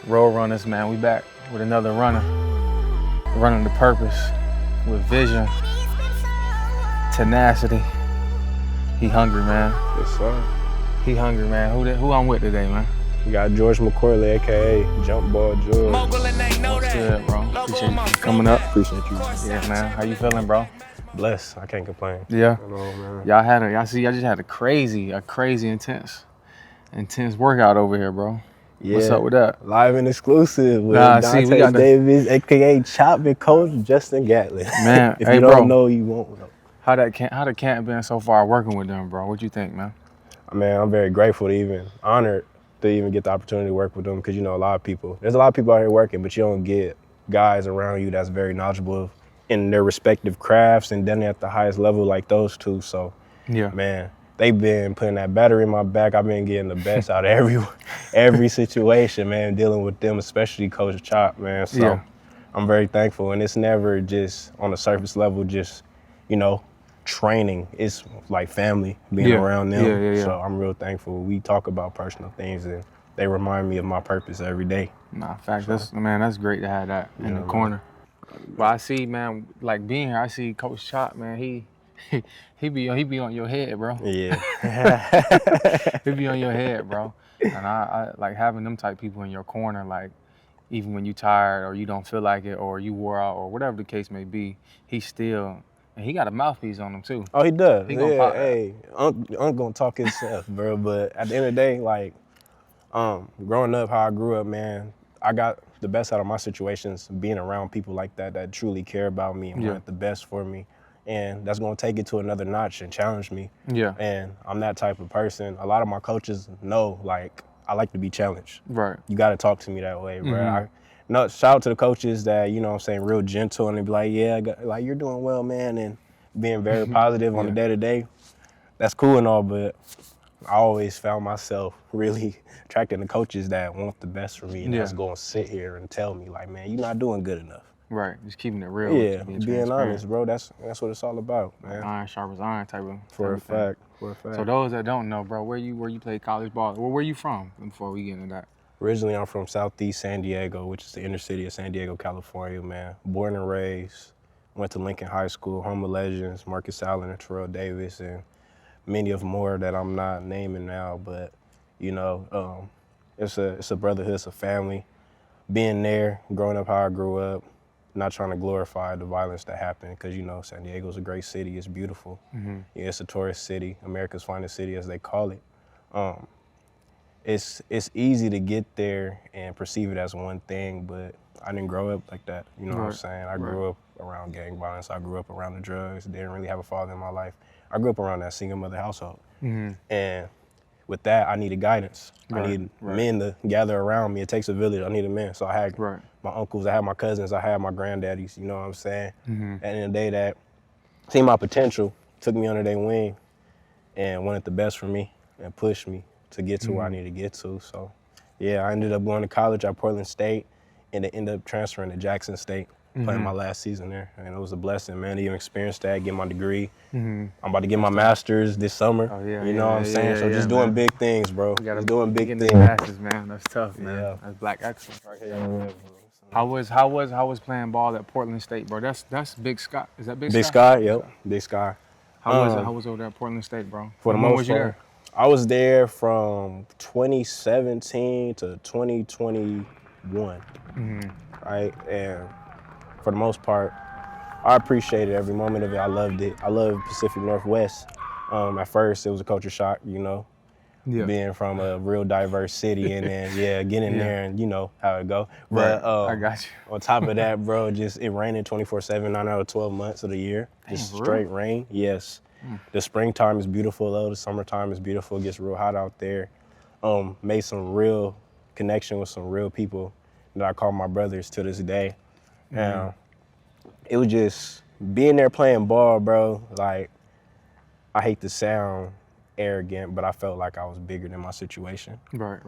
Road runners, man, we back with another runner. Running to purpose with vision, tenacity. He hungry, man. Yes, sir. He hungry, man. Who I'm with today, man? We got George McCorley, AKA Jumpball George. What's good, bro? Appreciate you coming up. Appreciate you. Yeah, man. How you feeling, bro? Blessed. I can't complain. Yeah. I know, man. Y'all just had a crazy intense workout over here, bro. Yeah. What's up with that? Live and exclusive with See, we got Davis, AKA Chop and Coach Justin Gatlin. Man, if hey, you bro. don't know, you won't know. How the camp been so far working with them, bro? What you think, man? Man, I'm very grateful honored to even get the opportunity to work with them because, you know, there's a lot of people out here working, but you don't get guys around you that's very knowledgeable in their respective crafts and done it at the highest level like those two. So, yeah, man, they've been putting that battery in my back. I've been getting the best out of every situation, man, dealing with them, especially Coach Chop, man. So yeah. I'm very thankful. And it's never just on the surface level, just, you know, training. It's like family being around them. Yeah. So I'm real thankful. We talk about personal things and they remind me of my purpose every day. Nah, fact, that's great to have that in the corner. But I see, man, like being here, I see Coach Chop, man, he be on your head, bro. Yeah. He be on your head, bro. And I like having them type people in your corner, like even when you tired or you don't feel like it or you wore out or whatever the case may be, and he got a mouthpiece on him too. Oh, he does. He gonna pop that. Hey, I'm gonna talk himself, bro. But at the end of the day, like, growing up, how I grew up, man, I got the best out of my situations being around people like that truly care about me and want the best for me. And that's gonna take it to another notch and challenge me. Yeah. And I'm that type of person. A lot of my coaches know, like, I like to be challenged. Right. You gotta talk to me that way, bro. Mm-hmm. No, shout out to the coaches that, you know what I'm saying, real gentle and they be like, yeah, like, you're doing well, man, and being very positive on the day-to-day. That's cool and all, but I always found myself really attracting the coaches that want the best for me and that's going to sit here and tell me, like, man, you're not doing good enough. Right, just keeping it real. Yeah, being honest, bro. That's what it's all about, man. Iron sharpens iron type of For a fact. So those that don't know, bro, where you played college ball, where you from before we get into that? Originally, I'm from Southeast San Diego, which is the inner city of San Diego, California, man. Born and raised, went to Lincoln High School, home of legends, Marcus Allen and Terrell Davis, and many of more that I'm not naming now, but, you know, it's a brotherhood, it's a family. Being there, growing up how I grew up, not trying to glorify the violence that happened, because, you know, San Diego's a great city, it's beautiful. Mm-hmm. Yeah, it's a tourist city, America's finest city, as they call it. It's easy to get there and perceive it as one thing, but I didn't grow up like that. You know what I'm saying? I grew up around gang violence. I grew up around the drugs. Didn't really have a father in my life. I grew up around that single mother household. Mm-hmm. And with that, I needed guidance. I needed men to gather around me. It takes a village. I needed men. So I had my uncles, I had my cousins, I had my granddaddies. You know what I'm saying? Mm-hmm. At the end of the day, that seen my potential, took me under their wing, and wanted the best for me and pushed me to get to where I need to get to. So, yeah, I ended up going to college at Portland State and then ended up transferring to Jackson State, playing my last season there. And it was a blessing, man, to even experience that, get my degree. I'm about to get my master's this summer. Oh, yeah, you know what I'm saying? So just doing big things, bro. Just doing big things. Masters, man. That's tough, man. Yeah. That's black excellence right here. How was playing ball at Portland State, bro? That's Big Sky. Is that Big Sky? Big Sky, yep. Big Sky. How was over there at Portland State, bro? For the when most was you part, there? I was there from 2017 to 2021, right? And for the most part, I appreciated every moment of it. I loved it. I loved Pacific Northwest. At first, it was a culture shock, you know, being from a real diverse city and then, getting there and you know how it go. But I got you. On top of that, bro, it rained 24/7, 9 out of 12 months of the year. Just straight rain, yes. The springtime is beautiful though. The summertime is beautiful. It gets real hot out there. Made some real connection with some real people that I call my brothers to this day. It was just being there playing ball, bro. Like, I hate to sound arrogant, but I felt like I was bigger than my situation. Right.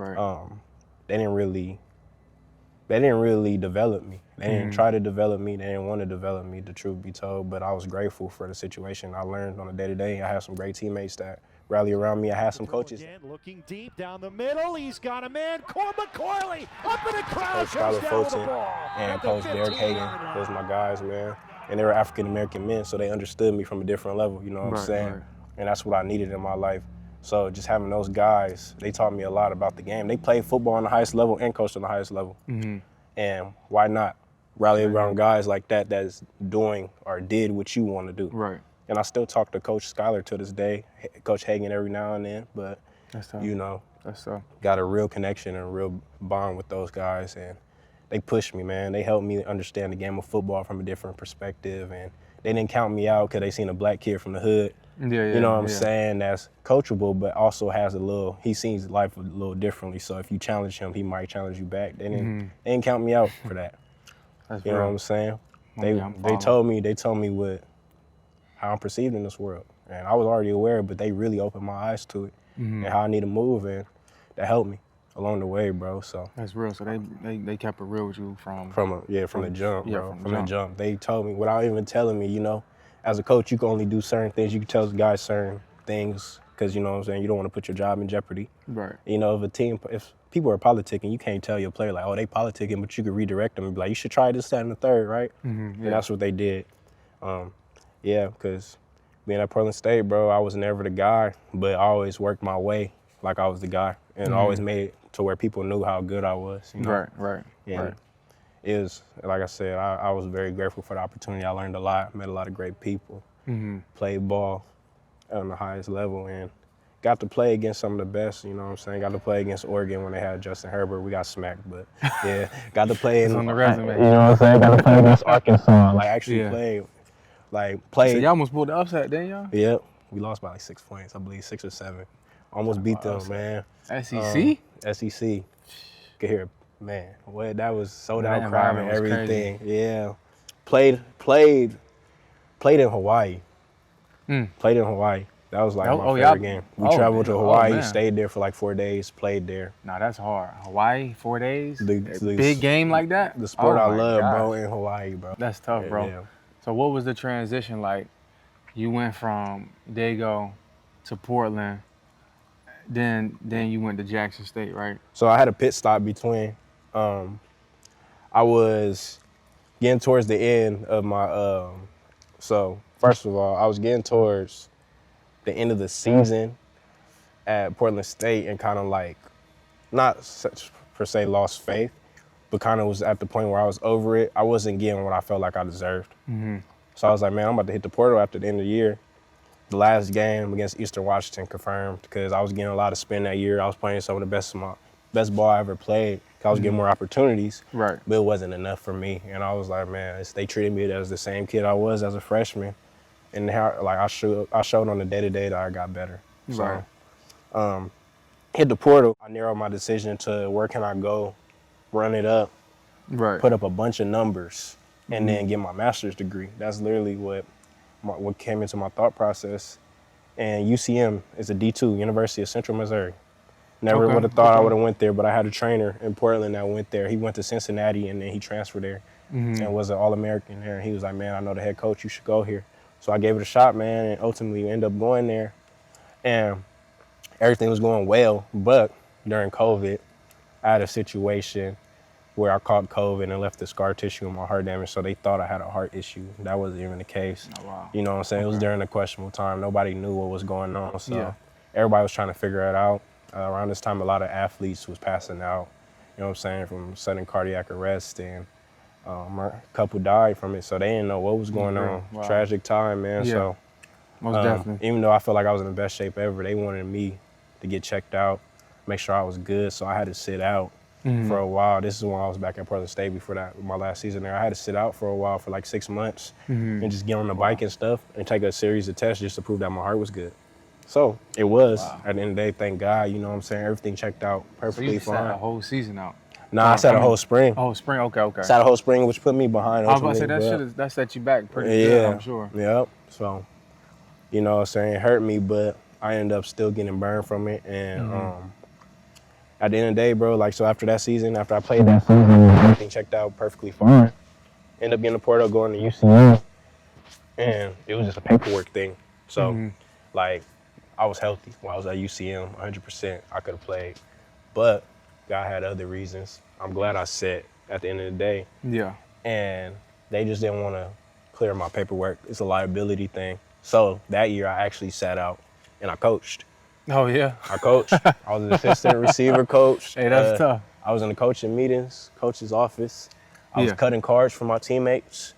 They didn't really develop me. They didn't try to develop me. They didn't want to develop me, the truth be told. But I was grateful for the situation. I learned on a day-to-day. I had some great teammates that rally around me. I had some coaches. Again, looking deep down the middle. He's got a man. McCorley up in the crowd. Coach Skylar Fulton and Coach Derek Hagan. Those are my guys, man. And they were African-American men, so they understood me from a different level, you know what I'm saying? Right. And that's what I needed in my life. So just having those guys, they taught me a lot about the game. They played football on the highest level and coached on the highest level. And why not rally around guys like that that's doing or did what you want to do? Right. And I still talk to Coach Skylar to this day, Coach Hagan every now and then, but you know, got a real connection and a real bond with those guys, and they pushed me, man. They helped me understand the game of football from a different perspective, and they didn't count me out because they seen a black kid from the hood. You know what I'm saying? That's coachable, but also has he sees life a little differently. So if you challenge him, he might challenge you back. They didn't count me out for that. You know what I'm saying? They told me how I'm perceived in this world. And I was already aware, but they really opened my eyes to it and how I need to move, and that helped me along the way, bro. So that's real. So they kept it real with you from the jump, bro. From the jump. They told me without even telling me, you know, as a coach, you can only do certain things. You can tell guys certain things because, you know what I'm saying, you don't want to put your job in jeopardy. Right. You know, if people are politicking, you can't tell your player, like, oh, they politicking, but you can redirect them and be like, you should try this, that, and the third, right? And that's what they did. Because being at Portland State, bro, I was never the guy, but I always worked my way like I was the guy and always made it to where people knew how good I was. You know? Right. It was, like I said, I was very grateful for the opportunity. I learned a lot, met a lot of great people, played ball on the highest level, and got to play against some of the best, you know what I'm saying? Got to play against Oregon when they had Justin Herbert. We got smacked, but yeah, got to play on the resume. You know what I'm saying? Got to play against Arkansas. Like, actually played. So y'all almost pulled the upset, didn't y'all? Yep. We lost by like 6 points, I believe, 6 or 7. Almost beat them, man. SEC? SEC. Could hear, man, that was sold out crowd and everything. Crazy. Yeah. Played in Hawaii. Played in Hawaii. That was like my favorite game. We traveled to Hawaii, stayed there for like 4 days, played there. Nah, that's hard. Hawaii, 4 days? Big game like that? The sport I love, bro, in Hawaii, bro. That's tough, bro. Yeah. So what was the transition like? You went from DAYGO to Portland, then you went to Jackson State, right? So I had a pit stop between. I was getting towards the end of my, so first of all, I was getting towards the end of the season at Portland State and kind of like, not such per se lost faith, but kind of was at the point where I was over it. I wasn't getting what I felt like I deserved. So I was like, man, I'm about to hit the portal after the end of the year. The last game against Eastern Washington confirmed because I was getting a lot of spin that year. I was playing some of the best ball I ever played. I was getting more opportunities, right? But it wasn't enough for me. And I was like, man, they treated me as the same kid I was as a freshman. And how, like, I showed on the day-to-day that I got better. Right. So hit the portal. I narrowed my decision to where can I go, run it up, put up a bunch of numbers, and then get my master's degree. That's literally what came into my thought process. And UCM is a D2, University of Central Missouri. Never would have thought I would have went there, but I had a trainer in Portland that went there. He went to Cincinnati, and then he transferred there and was an All-American there. And he was like, man, I know the head coach. You should go here. So I gave it a shot, man, and ultimately ended up going there. And everything was going well, but during COVID, I had a situation where I caught COVID and left the scar tissue in my heart damage, so they thought I had a heart issue. That wasn't even the case. Oh, wow. You know what I'm saying? It was during a questionable time. Nobody knew what was going on, so everybody was trying to figure it out. Around this time, a lot of athletes was passing out, you know what I'm saying, from sudden cardiac arrest, and a couple died from it, so they didn't know what was going on. Wow. Tragic time, man. Yeah. So most definitely. Even though I felt like I was in the best shape ever, they wanted me to get checked out, make sure I was good, so I had to sit out for a while. This is when I was back at Portland State before that, my last season there. I had to sit out for a while, for like 6 months, and just get on the bike and stuff and take a series of tests just to prove that my heart was good. So it was. At the end of the day, thank God, you know what I'm saying? Everything checked out perfectly fine. So you sat a whole season out? Nah, I sat a whole spring. Oh, spring, okay. Sat a whole spring, which put me behind. I was about to say, that set you back pretty good, I'm sure. Yep. So, you know what I'm saying, it hurt me, but I ended up still getting burned from it. And at the end of the day, bro, like, so after that season, after I played that season, everything checked out perfectly fine. Ended up getting the portal, going to UCM. And it was just a paperwork thing. So, like, I was healthy while I was at UCM, 100%. I could have played, but God had other reasons. I'm glad I sat at the end of the day. Yeah. And they just didn't want to clear my paperwork. It's a liability thing. So that year I actually sat out and I coached. Oh, yeah. I coached. I was an assistant receiver coach. Hey, that's tough. I was in the coaching meetings, coach's office. I was Yeah. cutting cards for my teammates,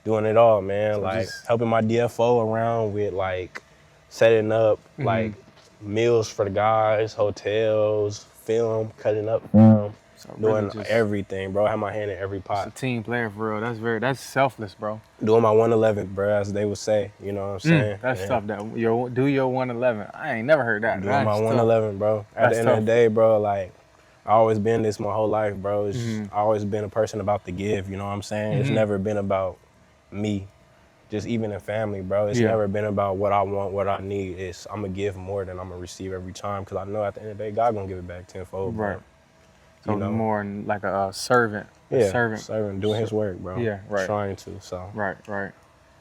doing it all, man. So like just- helping my DFO around with like setting up like meals for the guys, hotels, film, cutting up film, So really doing just- everything, bro. I had my hand in every pot. It's a team player for real. That's selfless, bro. Doing my 111, bro, as they would say. You know what I'm saying? That's Yeah. tough. That do your 111. I ain't never heard that. Doing That's my tough. 111, bro. At That's the end of tough. the day, bro, like I always been this my whole life, bro. It's Mm-hmm. I always been a person about to give. You know what I'm saying? It's never been about me. Just even in family, bro. It's Yeah. never been about what I want, what I need. It's I'm gonna give more than I'm gonna receive every time, because I know at the end of the day, God gonna give it back tenfold, bro. Right. So You know? more in like a servant. Yeah, A servant. doing His work, bro. Yeah, right. Trying to. So Right.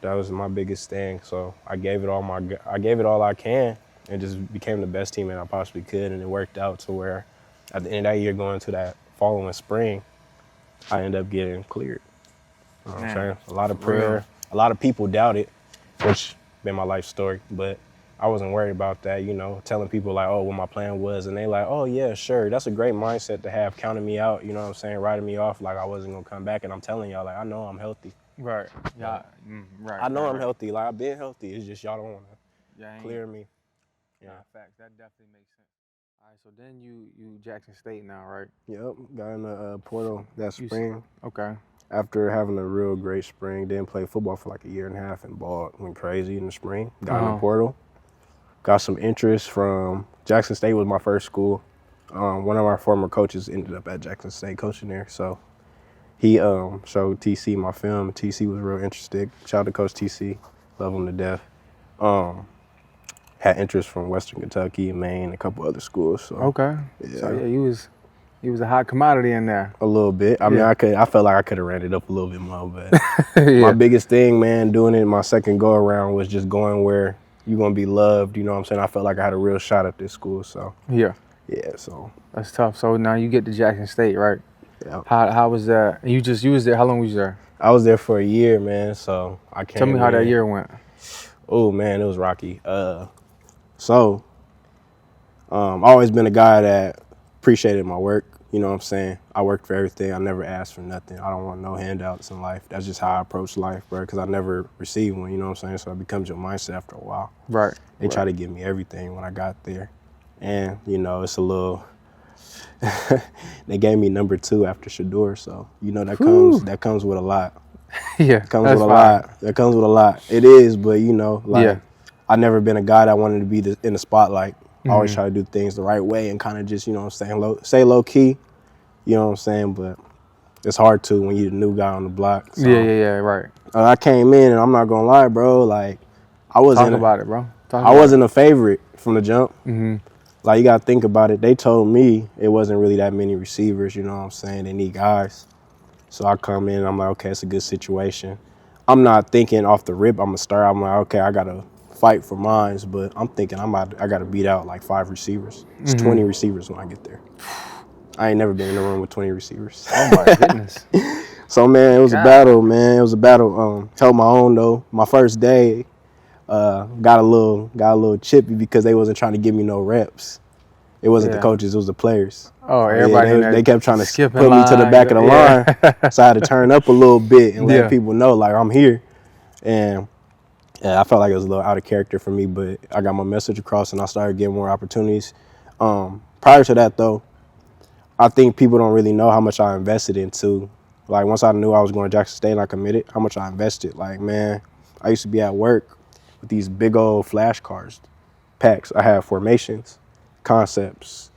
that was my biggest thing. So I gave it all I can, and just became the best teammate I possibly could, and it worked out to where, at the end of that year, going to that following spring, I ended up getting cleared. You know what I'm Man, saying? A lot of for real. prayer. A lot of people doubted, which been my life story, but I wasn't worried about that, you know, telling people like, oh, what my plan was, and they like, oh yeah, sure. That's a great mindset to have, counting me out, you know what I'm saying, writing me off like I wasn't gonna come back, and I'm telling y'all, like, I know I'm healthy. Right. Yeah. Right. I know right, I'm right. healthy, like I've been healthy, it's just y'all don't wanna Yeah, ain't- clear me. Yeah, facts. That definitely makes sense. All right. So then you Jackson State now, right? Yep, got in the portal that You s- spring. Okay. After having a real great spring, didn't play football for like a year and a half and ball went crazy in the spring. Got in the portal. Got some interest from Jackson State was my first school. One of our former coaches ended up at Jackson State coaching there. So he showed TC my film. TC was real interested. Shout out to Coach TC. Love him to death. Had interest from Western Kentucky, Maine, a couple other schools. So Okay. Yeah. So yeah, you was a hot commodity in there. a little bit. I mean, Yeah. I felt like I could have ran it up a little bit more, but Yeah. my biggest thing, man, doing it my second go around was just going where you're gonna be loved. You know what I'm saying? I felt like I had a real shot at this school. So Yeah. yeah, so That's tough. So now you get to Jackson State, right? yeah. How was that? You was there. How long was you there? I was there for a year, man. So I came. Tell me how that in. year went. Oh man, it was rocky. So I've always been a guy that appreciated my work. You know what I'm saying? I worked for everything. I never asked for nothing. I don't want no handouts in life. That's just how I approach life, bro, because I never received one, you know what I'm saying? So it becomes your mindset after a while. Right. They try to give me everything when I got there. And, you know, it's a little, they gave me number 2 after Shador. So, you know, that comes with a lot. Yeah. Comes that's with a fire. lot. That comes with a lot. It is, but, you know, like, Yeah. I never been a guy that wanted to be in the spotlight. I always Mm-hmm. try to do things the right way and kind of just, you know what I'm saying, low key. You know what I'm saying? But it's hard to when you're the new guy on the block. So, Yeah. Right. I came in, and I'm not going to lie, bro, like, I wasn't. Talk about it, bro. I wasn't a favorite from the jump. Mm-hmm. Like, you got to think about it. They told me it wasn't really that many receivers, you know what I'm saying? They need guys. So I come in, I'm like, okay, it's a good situation. I'm not thinking off the rip, I'm going to start. I'm like, okay, I got to fight for mines, but I'm thinking I got to beat out like 5 receivers. It's 20 receivers when I get there. I ain't never been in a room with 20 receivers. Oh my goodness. So, man, it was a battle, man. It was a battle. Held my own, though. My first day, got a little chippy because they wasn't trying to give me no reps. It wasn't the Yeah. coaches, it was the players. Oh, everybody. in there they kept trying to skipping put me to the lines. back of the line. So I had to turn up a little bit and Yeah. let people know, like, I'm here. And I felt like it was a little out of character for me, but I got my message across and I started getting more opportunities. Prior to that, though, I think people don't really know how much I invested into. Like, once I knew I was going to Jackson State and I committed, how much I invested. Like, man, I used to be at work with these big old flashcards, packs. I had formations, concepts,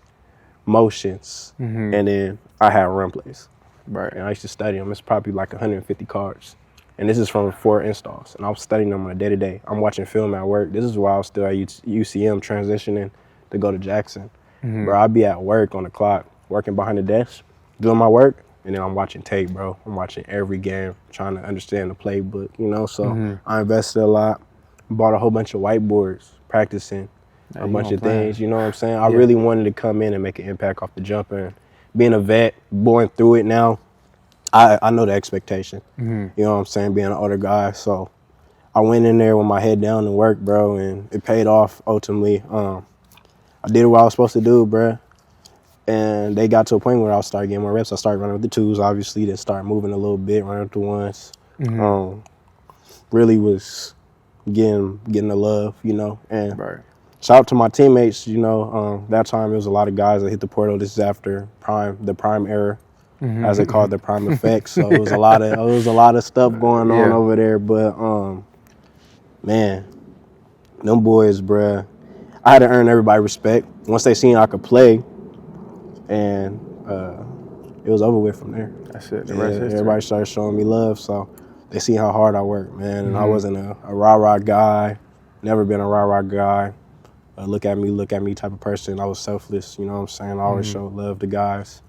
motions, and then I had run plays. Right. And I used to study them. It's probably like 150 cards. And this is from 4 installs. And I was studying them on a day-to-day. I'm watching film at work. This is why I was still at UCM transitioning to go to Jackson. Bro, I'd be at work on the clock, working behind the desk, doing my work, and then I'm watching tape, bro. I'm watching every game, trying to understand the playbook, you know? So I invested a lot, bought a whole bunch of whiteboards, practicing. a bunch of things. You know what I'm saying? I really wanted to come in and make an impact off the jump. And being a vet, going through it now, I know the expectation. You know what I'm saying? Being an older guy. So I went in there with my head down and worked, bro, and it paid off ultimately. I did what I was supposed to do, bro. And they got to a point where I started getting more reps. I started running with the twos, obviously, then started moving a little bit, running with the ones. Really was getting the love, you know. And shout out to my teammates, you know. That time it was a lot of guys that hit the portal. This is after the prime era, as they call it, the prime effects. So it was a lot of stuff going on over there. But man, them boys, bruh, I had to earn everybody's respect. Once they seen I could play, and it was over with from there. That's it. Everybody started showing me love, so they see how hard I work, man. And I wasn't a rah-rah guy, never been a rah-rah guy. Look at me type of person. I was selfless, you know what I'm saying? I always showed love to guys.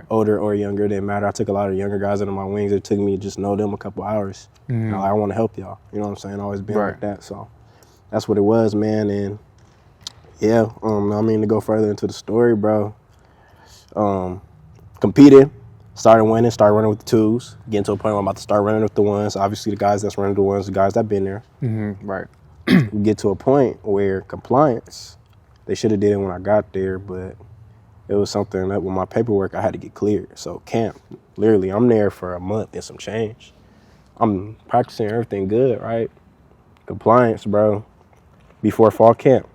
Older or younger, didn't matter. I took a lot of younger guys under my wings. It took me to just know them a couple hours. And I want to help y'all, you know what I'm saying? I always been like that, so that's what it was, man. And yeah, I mean, to go further into the story, bro, competed, started winning, started running with the twos, getting to a point where I'm about to start running with the ones. Obviously, the guys that's running the ones, the guys that been there. We get to a point where compliance, they should have did it when I got there, but it was something that with my paperwork, I had to get cleared. So camp, literally, I'm there for a month and some change. I'm practicing everything good, right? Compliance, bro, before fall camp.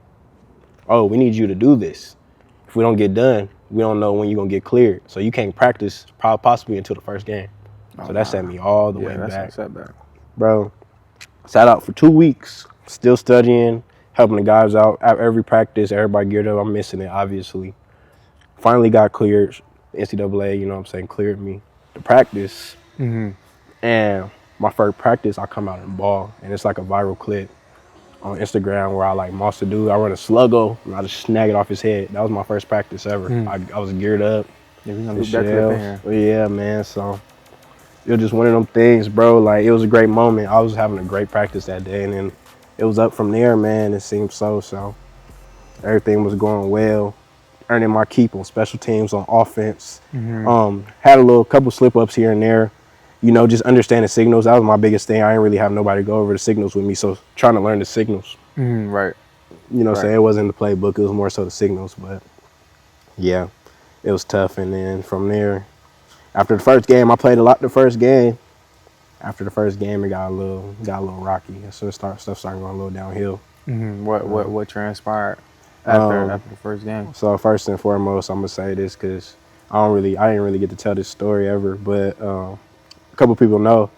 Oh, we need you to do this. If we don't get done, we don't know when you're going to get cleared. So you can't practice possibly until the first game. So that set me all the way back. Bro, sat out for 2 weeks, still studying, helping the guys out. At every practice, everybody geared up. I'm missing it, obviously. Finally got cleared. NCAA, you know what I'm saying, cleared me to practice. And my first practice, I come out and ball. And it's like a viral clip on Instagram where I like moss a dude. I run a sluggo and I just snag it off his head. That was my first practice ever. I was geared up. Yeah, we're gonna loop that clip in here. Yeah, man. So it was just one of them things, bro. Like, it was a great moment. I was having a great practice that day, and then it was up from there, man. It seemed so. Everything was going well. Earning my keep on special teams, on offense. Had a couple slip ups here and there. You know, just understanding signals. That was my biggest thing. I didn't really have nobody go over the signals with me, so trying to learn the signals. You know what I'm saying? It wasn't the playbook. It was more so the signals, but yeah, it was tough. And then from there, after the first game, I played a lot the first game. After the first game, it got a little rocky. So stuff started going a little downhill. What transpired after the first game? So first and foremost, I'm gonna say this because I didn't really get to tell this story ever, but a couple people know.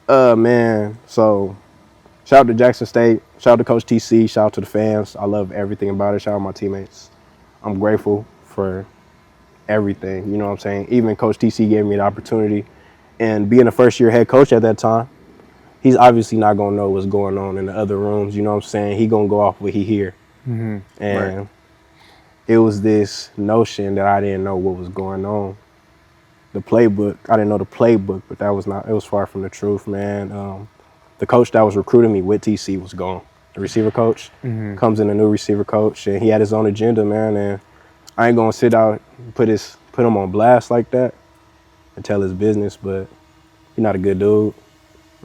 Man, so shout out to Jackson State, shout out to Coach TC, shout out to the fans. I love everything about it. Shout out to my teammates. I'm grateful for everything, you know what I'm saying? Even Coach TC gave me the opportunity. And being a first-year head coach at that time, he's obviously not going to know what's going on in the other rooms, you know what I'm saying? He going to go off what he hear. And it was this notion that I didn't know what was going on. The playbook, I didn't know the playbook, but it was far from the truth, man. The coach that was recruiting me with TC was gone. The receiver coach comes in, a new receiver coach, and he had his own agenda, man, and I ain't going to sit out and put him on blast like that and tell his business, but he's not a good dude.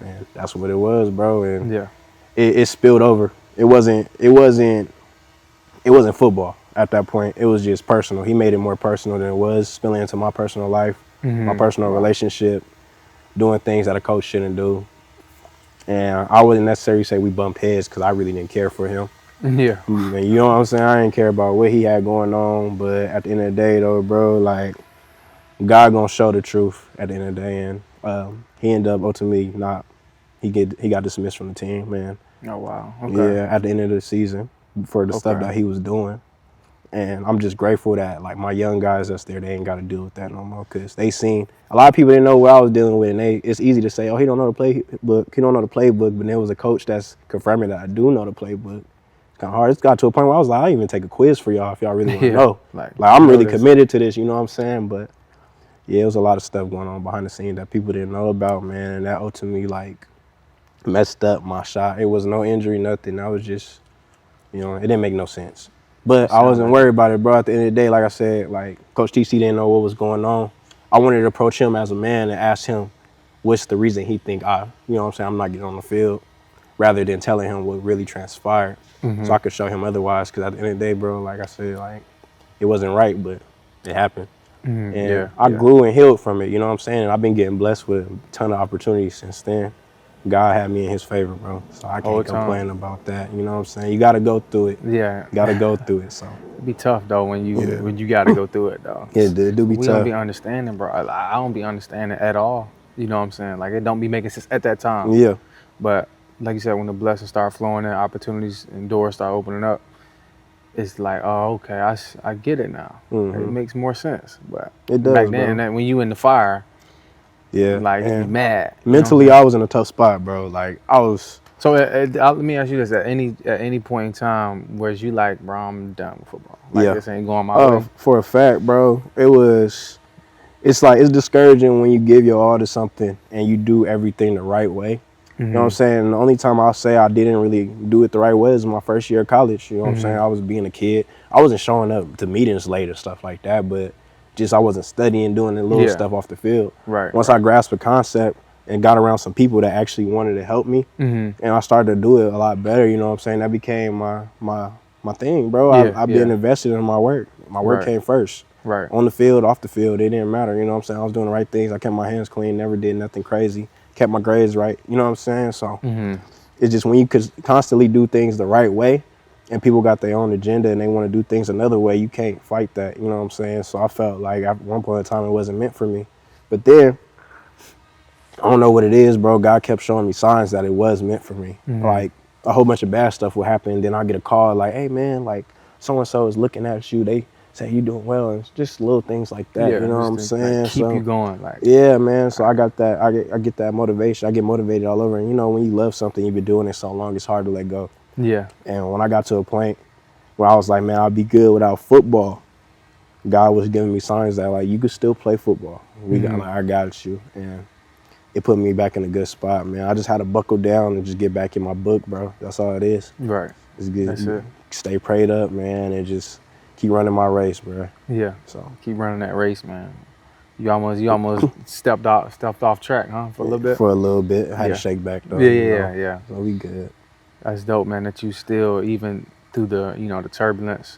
And that's what it was, bro. And it spilled over. It wasn't football at that point. It was just personal. He made it more personal than it was, spilling into my personal life, my personal relationship, doing things that a coach shouldn't do. And I wouldn't necessarily say we bumped heads because I really didn't care for him. And you know what I'm saying? I didn't care about what he had going on, but at the end of the day, though, bro, like, God gonna show the truth at the end of the day, and he ended up ultimately he got dismissed from the team, man. Oh wow. Yeah, at the end of the season for the stuff that he was doing, and I'm just grateful that like my young guys that's there, they ain't got to deal with that no more, because they seen a lot of people didn't know what I was dealing with, and it's easy to say, oh, he don't know the playbook, but there was a coach that's confirming that I do know the playbook. Kind of hard. It's got to a point where I was like, I'll even take a quiz for y'all if y'all really want to know. Like I'm really committed to this, you know what I'm saying? But yeah, it was a lot of stuff going on behind the scenes that people didn't know about, man. And that ultimately, like, messed up my shot. It was no injury, nothing. I was just, You know, it didn't make no sense. But I wasn't worried about it, bro. At the end of the day, like I said, like Coach TC didn't know what was going on. I wanted to approach him as a man and ask him what's the reason he think you know what I'm saying, I'm not getting on the field, rather than telling him what really transpired. So I could show him otherwise, because at the end of the day, bro, like I said, like it wasn't right, but it happened. And I grew and healed from it, you know what I'm saying? And I've been getting blessed with a ton of opportunities since then. God had me in his favor, bro. So I can't complain about that. You know what I'm saying? You got to go through it. Yeah. Got to go through it. So it'd be tough though when you got to go through it though. Yeah, it do be we tough. don't be understanding, bro. I don't be understanding at all. You know what I'm saying? Like it don't be making sense at that time. Yeah. But like you said, when the blessings start flowing in, opportunities and doors start opening up, it's like, oh, okay, I get it now. It makes more sense. But it does, back then, when you in the fire, like you be mad. Mentally, I was in a tough spot, bro. Like I was. So let me ask you this: at any point in time, was you like, bro, I'm done with football? Like this ain't going my way. For a fact, bro, it's like it's discouraging when you give your all to something and you do everything the right way. You know what I'm saying? The only time I'll say I didn't really do it the right way is my first year of college. You know what I'm saying? I was being a kid. I wasn't showing up to meetings late or stuff like that, but just I wasn't studying, doing the little stuff off the field. Once I grasped the concept and got around some people that actually wanted to help me, and I started to do it a lot better, you know what I'm saying? That became my thing, bro. I've been invested in my work. My work came first. On the field, off the field, it didn't matter, you know what I'm saying? I was doing the right things. I kept my hands clean, never did nothing crazy. Kept my grades right, you know what I'm saying? So it's just when you could constantly do things the right way and people got their own agenda and they want to do things another way, you can't fight that, you know what I'm saying? So I felt like at one point in time it wasn't meant for me. But then, I don't know what it is, bro. God kept showing me signs that it was meant for me. Like a whole bunch of bad stuff would happen and then I get a call like, hey man, like so-and-so is looking at you. They say you doing well, and just little things like that. You know what I'm saying? Like, keep you going, like man. So I got that. I get that motivation. I get motivated all over. And you know, when you love something, you've been doing it so long, it's hard to let go. Yeah. And when I got to a point where I was like, man, I'll be good without football, God was giving me signs that like you could still play football. I got you, and it put me back in a good spot, man. I just had to buckle down and just get back in my book, bro. That's all it is. Right. It's good. That's it. Stay prayed up, man, and just keep running my race, bro. Yeah. So keep running that race, man. You almost stepped off track, huh? For a little bit. For a little bit, I had to shake back though. Yeah. So we good. That's dope, man. That you still, even through the the turbulence,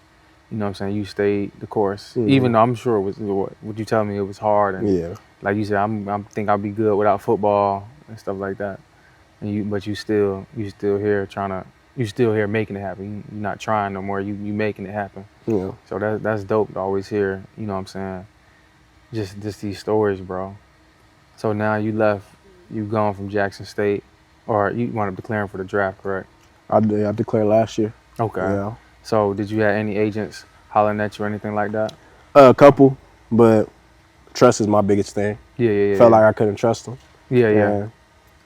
you know what I'm saying, you stayed the course. Even though I'm sure it was what you tell me, it was hard. And like you said, I think I'll be good without football and stuff like that. And but you still here you still here making it happen. You're not trying no more. You making it happen. Yeah. So that's dope to always hear. You know what I'm saying? Just these stories, bro. So now you gone from Jackson State, or you wound up declaring for the draft, correct? I declared last year. Okay. Yeah. So did you have any agents hollering at you or anything like that? A couple, but trust is my biggest thing. Felt like I couldn't trust them. Yeah.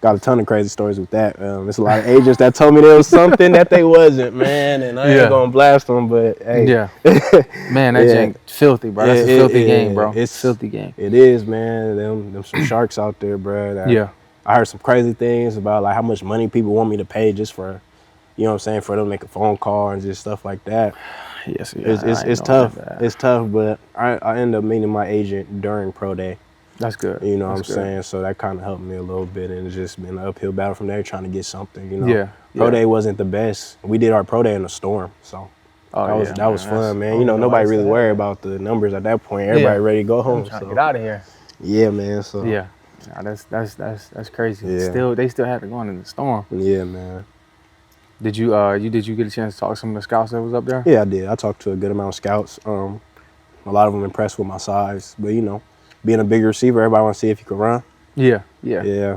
Got a ton of crazy stories with that. There's a lot of agents that told me there was something that they wasn't, man, and I ain't gonna blast them, but hey. Yeah. Man, that jank filthy, bro. That's a filthy game, bro. It's a filthy game. It is, man. Them some sharks out there, bro. I heard some crazy things about like how much money people want me to pay just for, you know what I'm saying, for them to make a phone call and just stuff like that. Yes, it's tough. It's tough, but I ended up meeting my agent during pro day. That's good. You know what I'm saying? So that kind of helped me a little bit, and it's just been an uphill battle from there trying to get something, you know. Pro day wasn't the best. We did our pro day in a storm, so that was fun, man. You know, nobody really worried about the numbers at that point. Everybody ready to go home. I'm trying to get out of here. Yeah, man. So that's crazy. Yeah. They still had to go in the storm. Yeah, man. Did you get a chance to talk to some of the scouts that was up there? Yeah, I did. I talked to a good amount of scouts. A lot of them impressed with my size, but you know, being a big receiver, everybody want to see if you can run. Yeah.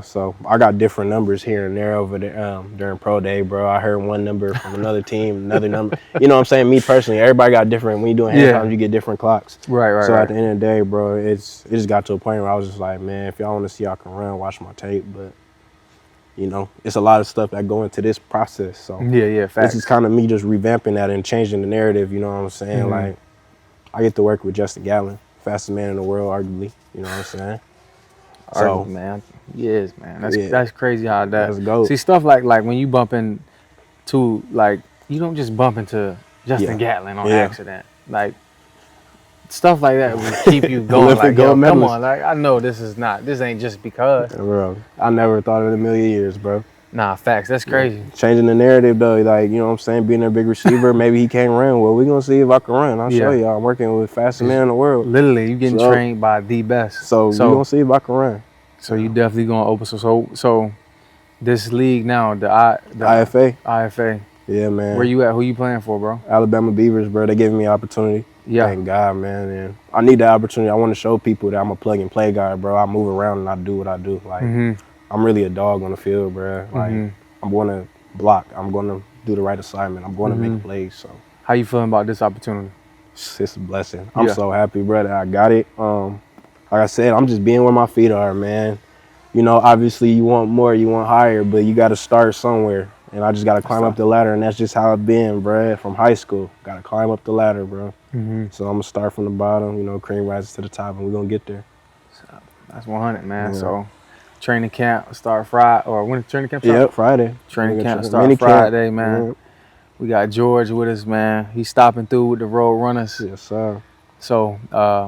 So I got different numbers here and there over there during pro day, bro. I heard one number from another team, another number. You know what I'm saying? Me personally, everybody got different. When you doing hand times, you get different clocks. Right. So at the end of the day, bro, it just got to a point where I was just like, man, if y'all want to see I can run, watch my tape. But you know, it's a lot of stuff that go into this process. So facts. This is kind of me just revamping that and changing the narrative. You know what I'm saying? Like, I get to work with Justin Gallen, fastest man in the world, arguably. You know what I'm saying? So, man, man. That's crazy how that. See, stuff like when you bump into like you don't just bump into Justin Gatlin on Yeah. accident. Like stuff like that will keep you going. Olympic Like, yo, gold come medalist. on. Like, I know this ain't just because. Bro, I never thought in a million years, bro. Nah, facts. That's crazy. Changing the narrative though, like, you know what I'm saying, being a big receiver, maybe he can't run. Well, we're gonna see if I can run. I'll show y'all. I'm working with fastest man in the world. Literally, you getting So- trained by the best. So we're gonna see if I can run. So you definitely gonna open. So this league now, the IFA. IFA. Yeah, man. Where you at? Who you playing for, bro? Alabama Beavers, bro. They giving me opportunity. Yeah. Thank God, man. And I need that opportunity. I want to show people that I'm a plug and play guy, bro. I move around and I do what I do. Like, I'm really a dog on the field, bro. Like, I'm going to block. I'm going to do the right assignment. I'm going to make plays. So How you feeling about this opportunity? it's a blessing. I'm so happy, bro, that I got it. Like I said, I'm just being where my feet are, man. You know, obviously you want more, you want higher, but you got to start somewhere. And I just got to climb up the ladder, and that's just how it's been, bro, from high school. Got to climb up the ladder, bro. So I'm going to start from the bottom, you know, cream rises to the top, and we're going to get there. That's 100, man. Yeah. So training camp start Friday, or when training camp start? Yep, Friday. Training camp Mini start camp. Friday, man. Yep. We got George with us, man. He's stopping through with the Road Runners. Yes, sir. So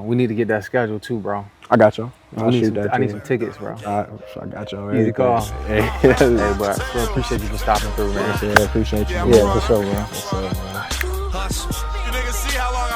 we need to get that scheduled too, bro. I got y'all. I need some tickets, bro. I got y'all. Easy call. Hey, Hey, bro. So appreciate you for stopping through, man. yeah, appreciate you. Yeah, for sure, bro. Yes, sir, man. You niggas see how long